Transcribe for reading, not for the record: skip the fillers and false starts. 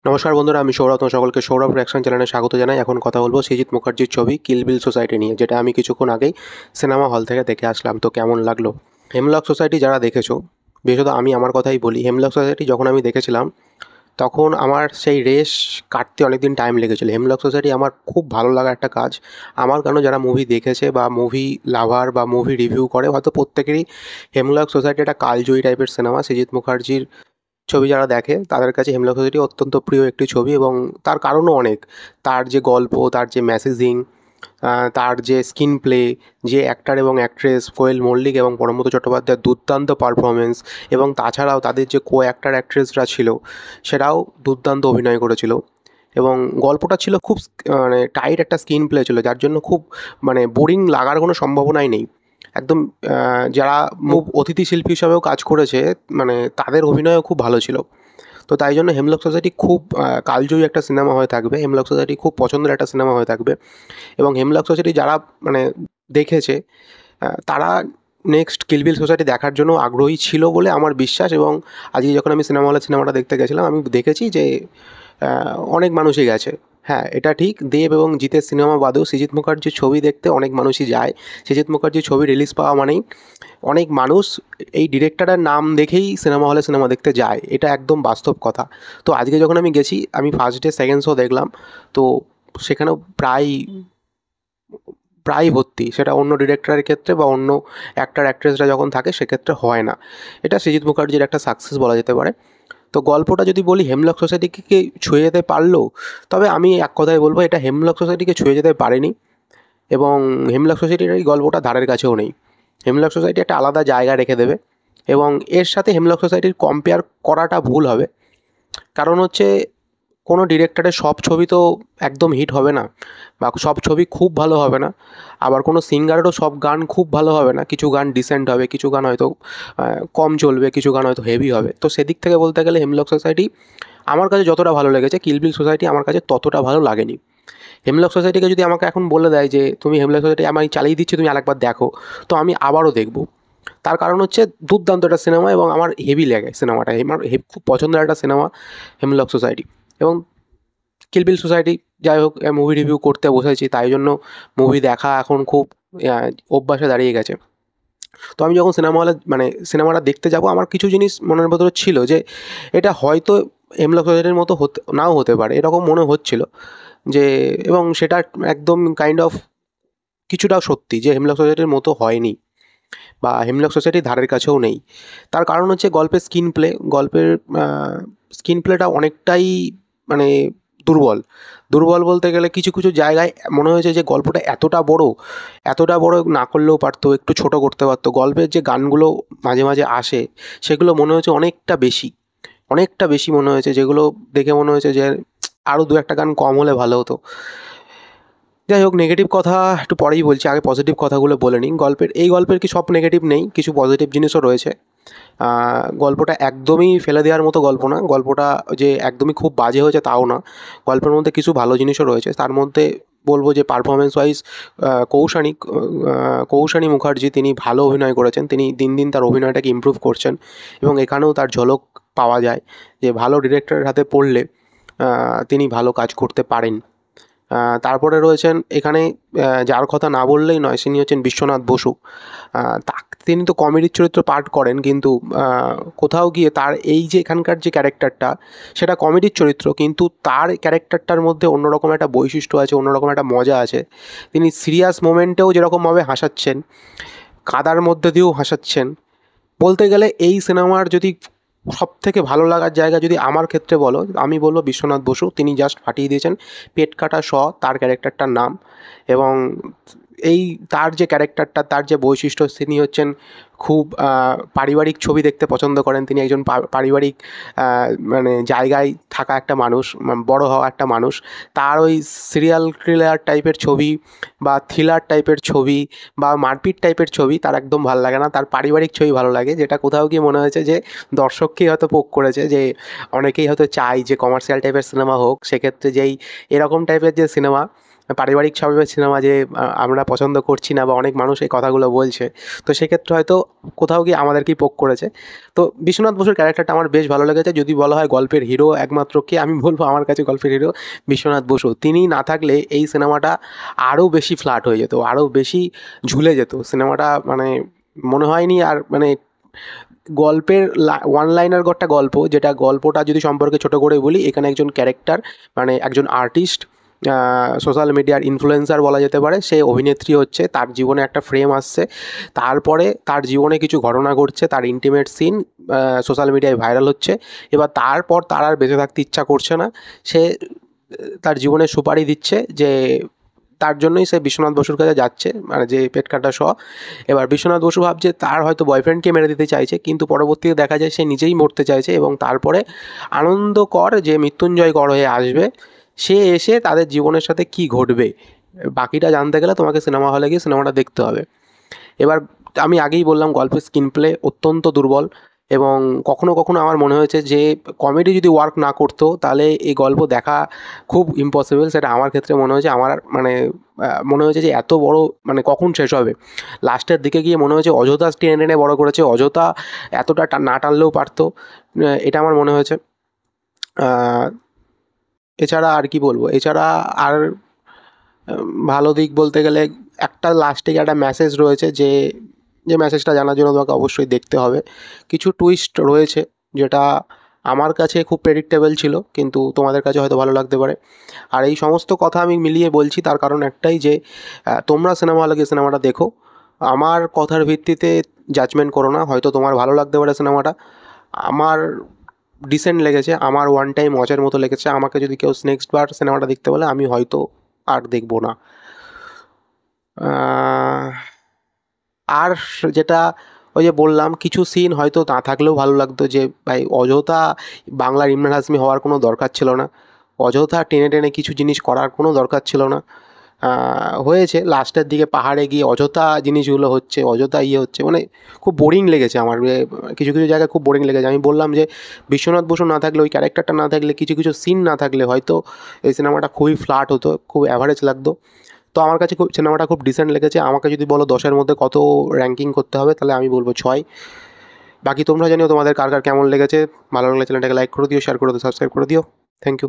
নমস্কার বন্ধুরা, আমি সৌরভ। তোমার সকলকে সৌরভ রিঅ্যাকশন চ্যানেলে স্বাগত জানাই। এখন কথা বলবো সৃজিত মুখার্জির ছবি কিল বিল সোসাইটি নিয়ে, যেটা আমি কিছুক্ষণ আগেই সিনেমা হল থেকে দেখে আসলাম। তো কেমন লাগলো? হেমলক সোসাইটি যারা দেখেছো, বিশেষত আমি আমার কথাই বলি, হেমলক সোসাইটি যখন আমি দেখেছিলাম তখন আমার সেই রেশ কাটতে অনেক দিন টাইম লেগেছিলো। হেমলক সোসাইটি আমার খুব ভালো লাগা একটা কাজ। আমার কেন, যারা মুভি দেখেছে বা মুভি লাভার বা মুভি রিভিউ করে, হয়তো প্রত্যেকেরই হেমলক সোসাইটি একটা কালজয়ী টাইপের সিনেমা। সৃজিত মুখার্জির ছবি যারা দেখে তাদের কাছে হেমলক সোসাইটি অত্যন্ত প্রিয় একটি ছবি, এবং তার কারণও অনেক। তার যে গল্প, তার যে মেসেজিং, তার যে স্ক্রিন প্লে, যে অ্যাক্টর এবং অ্যাক্ট্রেস কোয়েল মল্লিক এবং পরমব্রত চট্টোপাধ্যায়ের দুর্দান্ত পারফরমেন্স, এবং তাছাড়াও তাদের যে কো অ্যাক্টর অ্যাক্ট্রেসরা ছিল সেরাও দুর্দান্ত অভিনয় করেছিল। এবং গল্পটা ছিল খুব মানে টাইট একটা স্ক্রিন প্লে ছিল, যার জন্য খুব মানে বোরিং লাগার কোনো সম্ভাবনাই নেই। একদম যারা অতিথি শিল্পী হিসাবেও কাজ করেছে, মানে তাদের অভিনয়ও খুব ভালো ছিল। তো তাই জন্য হেমলক সোসাইটি খুব কালজয়ী একটা সিনেমা হয়ে থাকবে। হেমলক সোসাইটি খুব পছন্দের একটা সিনেমা হয়ে থাকবে। এবং হেমলক সোসাইটি যারা মানে দেখেছে, তারা নেক্সট কিল বিল সোসাইটি দেখার জন্য আগ্রহী ছিল বলে আমার বিশ্বাস। এবং আজকে যখন আমি সিনেমা হলে সিনেমাটা দেখতে গেছিলাম, আমি দেখেছি যে অনেক মানুষই গেছে। হ্যাঁ, এটা ঠিক, দেব এবং জিতের সিনেমা বাদেও সৃজিত মুখার্জির ছবি দেখতে অনেক মানুষই যায়। সৃজিত মুখার্জির ছবি রিলিজ পাওয়া মানেই অনেক মানুষ এই ডিরেক্টরের নাম দেখেই সিনেমা হলে সিনেমা দেখতে যায়। এটা একদম বাস্তব কথা। তো আজকে যখন আমি গেছি, আমি ফার্স্ট ডে সেকেন্ড শো দেখলাম। তো সেখানেও প্রায় প্রায় ভর্তি। সেটা অন্য ডিরেক্টরের ক্ষেত্রে বা অন্য অ্যাক্টর অ্যাক্ট্রেসরা যখন থাকে সেক্ষেত্রে হয় না। এটা সৃজিত মুখার্জির একটা সাকসেস বলা যেতে পারে। তো গল্পটা যদি বলি, হেমলক সোসাইটিকে কি ছুঁয়ে যেতে পারলো? তবে আমি এক কথায় বলবো, এটা হেমলক সোসাইটিকে ছুঁয়ে যেতে পারেনি। এবং হেমলক সোসাইটির এই গল্পটা ধারের কাছেও নেই। হেমলক সোসাইটি একটা আলাদা জায়গা রেখে দেবে, এবং এর সাথে হেমলক সোসাইটির কম্পেয়ার করাটা ভুল হবে। কারণ হচ্ছে, কোনো ডিরেক্টরের সব ছবি তো একদম হিট হবে না, বা সব ছবি খুব ভালো হবে না। আবার কোনো সিঙ্গারেরও সব গান খুব ভালো হবে না। কিছু গান ডিসেন্ট হবে, কিছু গান হয়তো কম চলবে, কিছু গান হয়তো হেভি হবে। তো সেদিক থেকে বলতে গেলে হেমলক সোসাইটি আমার কাছে যতটা ভালো লেগেছে, কিল বিল সোসাইটি আমার কাছে ততটা ভালো লাগেনি। হেমলক সোসাইটিকে যদি আমাকে এখন বলে দেয় যে তুমি হেমলক সোসাইটি আমি চালিয়ে দিচ্ছি, তুমি আরেকবার দেখো, তো আমি আবারও দেখব। তার কারণ হচ্ছে, দুর্দান্ত একটা সিনেমা এবং আমার হেভি লাগে সিনেমাটা। আমার খুব পছন্দের একটা সিনেমা হেমলক সোসাইটি। এবং কিল বিল সোসাইটি, যাই হোক, মুভি রিভিউ করতে বসেছি, তাই জন্য মুভি দেখা এখন খুব অভ্যাসে দাঁড়িয়ে গেছে। তো আমি যখন সিনেমা হলে মানে সিনেমাটা দেখতে যাব, আমার কিছু জিনিস মনের ভেতরে ছিল যে এটা হয়তো হেমলক সোসাইটির মতো হতে নাও হতে পারে, এরকম মনে হচ্ছিল যে। এবং সেটা একদম কাইন্ড অফ কিছুটা সত্যি যে হেমলক সোসাইটির মতো হয়নি, বা হেমলক সোসাইটির ধারের কাছেও নেই। তার কারণ হচ্ছে গল্পের গল্পের স্ক্রিন প্লেটা অনেকটাই মানে দুর্বল। দুর্বল বলতে গেলে কিছু কিছু জায়গায় মনে হয়েছে যে গল্পটা এতটা বড় না করলেও পারতো, একটু ছোট করতে পারতো। গল্পের যে গানগুলো মাঝে মাঝে আসে, সেগুলো মনে হয়েছে অনেকটা বেশি মনে হয়েছে, যেগুলো দেখে মনে হয়েছে যে আরও দু একটা গান কম হলে ভালো হতো। যাই হোক, নেগেটিভ কথা একটু পরেই বলছি, আগে পজিটিভ কথাগুলো বলে নিই। গল্পের কি সব নেগেটিভ নেই, কিছু পজিটিভ জিনিসও রয়েছে। গল্পটা একদমই ফেলে দেওয়ার মতো গল্প না, গল্পটা যে একদমই খুব বাজে হয়েছে তাও না। গল্পের মধ্যে কিছু ভালো জিনিসও রয়েছে। তার মধ্যে বলবো যে পারফরমেন্স ওয়াইজ কৌশানী মুখার্জি, তিনি ভালো অভিনয় করেছেন। তিনি দিন দিন তার অভিনয়টাকে ইমপ্রুভ করছেন, এবং এখানেও তার ঝলক পাওয়া যায় যে ভালো ডিরেক্টরের হাতে পড়লে তিনি ভালো কাজ করতে পারেন। তারপরে রয়েছেন এখানে, যার কথা না বললেই নয়, তিনি হচ্ছেন বিশ্বনাথ বসু। তিনি তো কমেডির চরিত্র পাঠ করেন, কিন্তু কোথাও গিয়ে তার এই যে এখানকার যে ক্যারেক্টারটা, সেটা কমেডির চরিত্র, কিন্তু তার ক্যারেক্টারটার মধ্যে অন্যরকম একটা বৈশিষ্ট্য আছে, অন্যরকম একটা মজা আছে। তিনি সিরিয়াস মোমেন্টেও যেরকমভাবে হাসাচ্ছেন, কাদার মধ্যে দিয়েও হাসাচ্ছেন। বলতে গেলে এই সিনেমার যদি সবথেকে ভালো লাগার জায়গা যদি আমার ক্ষেত্রে বলো, আমি বলবো বিশ্বনাথ বসু। তিনি জাস্ট ফাটিয়ে দিয়েছেন। পেট কাটা তার ক্যারেক্টারটার নাম। এবং এই তার যে ক্যারেক্টারটা, তার যে বৈশিষ্ট্য, তিনি হচ্ছেন খুব পারিবারিক ছবি দেখতে পছন্দ করেন। তিনি একজন পারিবারিক মানে জায়গায় থাকা একটা মানুষ, বড় হওয়া একটা মানুষ। তার ওই সিরিয়াল থ্রিলার টাইপের ছবি বা থ্রিলার টাইপের ছবি বা মারপিট টাইপের ছবি তার একদম ভালো লাগে না। তার পারিবারিক ছবি ভালো লাগে, যেটা কোথাও গিয়ে মনে হয়েছে যে দর্শককেই হয়তো পোক করেছে, যে অনেকেই হয়তো চায় যে কমার্শিয়াল টাইপের সিনেমা হোক। সেক্ষেত্রে যেই এরকম টাইপের যে সিনেমা, পারিবারিক স্বভাবের সিনেমা যে আমরা পছন্দ করছি না বা অনেক মানুষ এই কথাগুলো বলছে, তো সেক্ষেত্রে হয়তো কোথাও গিয়ে আমাদেরকেই পোক করেছে। তো বিশ্বনাথ বসুর ক্যারেক্টারটা আমার বেশ ভালো লেগেছে। যদি বলা হয় গল্পের হিরো একমাত্র কে, আমি বলবো আমার কাছে গল্পের হিরো বিশ্বনাথ বসু। তিনি না থাকলে এই সিনেমাটা আরও বেশি ফ্ল্যাট হয়ে যেত, আরও বেশি ঝুলে যেত সিনেমাটা। মানে মনে হয়নি আর মানে গল্পের ওয়ান লাইনার একটা গল্প, যেটা গল্পটা যদি সম্পর্কে ছোটো করে বলি, এখানে একজন ক্যারেক্টার মানে একজন আর্টিস্ট, সোশ্যাল মিডিয়ার ইনফ্লুয়েন্সার বলা যেতে পারে, সে অভিনেত্রী হচ্ছে, তার জীবনে একটা ফ্রেম আসছে, তারপরে তার জীবনে কিছু ঘটনা ঘটছে, তার ইন্টিমেট সিন সোশ্যাল মিডিয়ায় ভাইরাল হচ্ছে। এবার তারপর তার আর বেঁচে থাকতে ইচ্ছা করছে না, সে তার জীবনে সুপারি দিচ্ছে যে তার জন্যই সে বিশ্বনাথ বসুর কাছে যাচ্ছে, মানে যে পেট কাটা শ। এবার বিশ্বনাথ বসু ভাবছে তার হয়তো বয়ফ্রেন্ডকে মেরে দিতে চাইছে, কিন্তু পরবর্তীতে দেখা যায় সে নিজেই মরতে চাইছে। এবং তারপরে আনন্দকর যে মৃত্যুঞ্জয় কর হয়ে আসবে, সে এসে তাদের জীবনের সাথে কি ঘটবে বাকিটা জানতে গেলে তোমাকে সিনেমা হলে গিয়ে সিনেমাটা দেখতে হবে। এবার আমি আগেই বললাম গল্পের স্ক্রিন প্লে অত্যন্ত দুর্বল, এবং কখনো কখনো আমার মনে হয়েছে যে কমেডি যদি ওয়ার্ক না করতো তাহলে এই গল্প দেখা খুব ইম্পসিবল। সেটা আমার ক্ষেত্রে মনে হয়েছে। আমার মানে মনে হয়েছে যে এত বড় মানে কখন শেষ হবে। লাস্টের দিকে গিয়ে মনে হয়েছে অযথা টেনে টেনে বড় করেছে, অযথা এতটা না টানলেও পারতো। এটা আমার মনে হয়েছে। এছাড়া আর কি বলবো, এছাড়া আর ভালো দিক বলতে গেলে একটা লাস্টে একটা মেসেজ রয়েছে, যে যে মেসেজটা জানার জন্য তোমাকে অবশ্যই দেখতে হবে। কিছু টুইস্ট রয়েছে যেটা আমার কাছে খুব প্রেডিক্টেবল ছিল, কিন্তু তোমাদের কাছে হয়তো ভালো লাগতে পারে। আর এই সমস্ত কথা আমি মিলিয়ে বলছি তার কারণ একটাই, যে তোমরা সিনেমা হলে গিয়ে সিনেমাটা দেখো, আমার কথার ভিত্তিতে জাজমেন্ট করো না। হয়তো তোমার ভালো লাগতে পারে সিনেমাটা, আমার ডিসেন্ট লেগেছে, আমার ওয়ান টাইম ওয়াচের মতো লেগেছে। আমাকে যদি কেউ নেক্সট বার সিনেমাটা দেখতে বলে আমি হয়তো আর দেখবো না। আর যেটা ওই যে বললাম, কিছু সিন হয়তো না থাকলেও ভালো লাগতো, যে ভাই অযথা বাংলার ইমরান হাশমি হওয়ার কোনো দরকার ছিল না, অযথা টেনে টেনে কিছু জিনিস করার কোনো দরকার ছিল না। হয়েছে লাস্টের দিকে পাহাড়ে গিয়ে অযথা জিনিসগুলো হচ্ছে, অযথা হচ্ছে, মানে খুব বোরিং লেগেছে আমার। কিছু কিছু জায়গায় খুব বোরিং লেগেছে। আমি বললাম যে বিশ্বনাথ বসু না থাকলে, ওই ক্যারেক্টারটা না থাকলে, কিছু কিছু সিন না থাকলে হয়তো এই সিনেমাটা খুবই ফ্ল্যাট হতো, খুব অ্যাভারেজ লাগতো। তো আমার কাছে খুব সিনেমাটা খুব ডিসেন্ট লেগেছে। আমাকে যদি বলো 10-এর মধ্যে কত র্যাঙ্কিং করতে হবে, তাহলে আমি বলবো 6। বাকি তোমরা জানিও তোমাদের কার কার কেমন লেগেছে। ভালো লাগলে চ্যানেলটাকে লাইক করে দিও, শেয়ার করে দিও, সাবস্ক্রাইব করে দিও। Thank you.